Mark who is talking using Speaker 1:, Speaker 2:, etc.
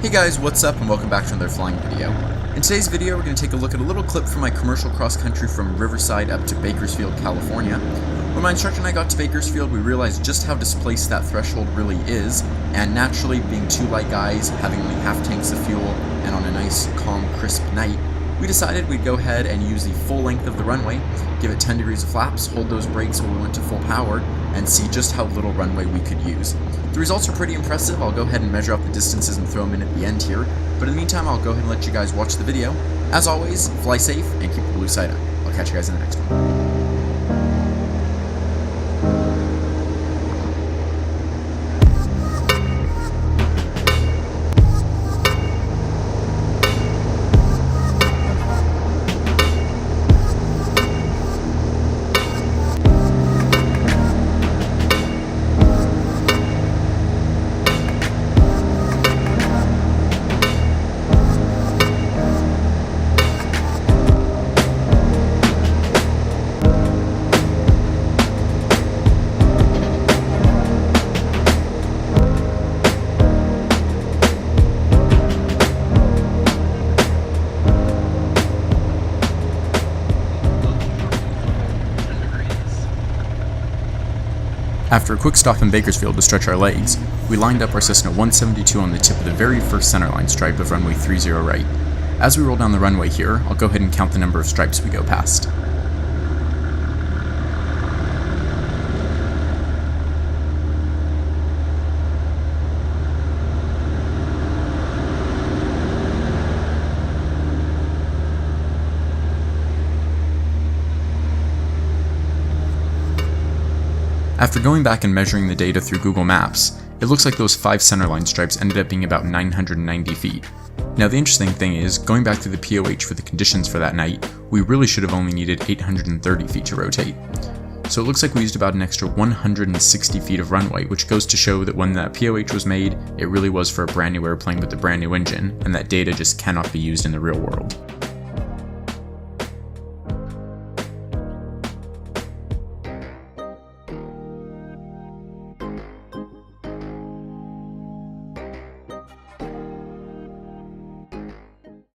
Speaker 1: Hey guys, what's up and welcome back to another flying video. In today's video we're going to take a look at a little clip from my commercial cross country from Riverside up to Bakersfield, California. When my instructor and I got to Bakersfield, we realized just how displaced that threshold really is, and naturally, being two light guys, having only half tanks of fuel, and on a nice, calm, crisp night, we decided we'd go ahead and use the full length of the runway, give it 10 degrees of flaps, hold those brakes while we went to full power, and see just how little runway we could use. The results are pretty impressive. I'll go ahead and measure up the distances and throw them in at the end here, but in the meantime I'll go ahead and let you guys watch the video. As always, fly safe and keep the blue side up. I'll catch you guys in the next one. After a quick stop in Bakersfield to stretch our legs, we lined up our Cessna 172 on the tip of the very first centerline stripe of runway 30 right. As we roll down the runway here, I'll go ahead and count the number of stripes we go past. After going back and measuring the data through Google Maps, it looks like those 5 centerline stripes ended up being about 990 feet. Now the interesting thing is, going back to the POH for the conditions for that night, we really should have only needed 830 feet to rotate. So it looks like we used about an extra 160 feet of runway, which goes to show that when that POH was made, it really was for a brand new airplane with a brand new engine, and that data just cannot be used in the real world.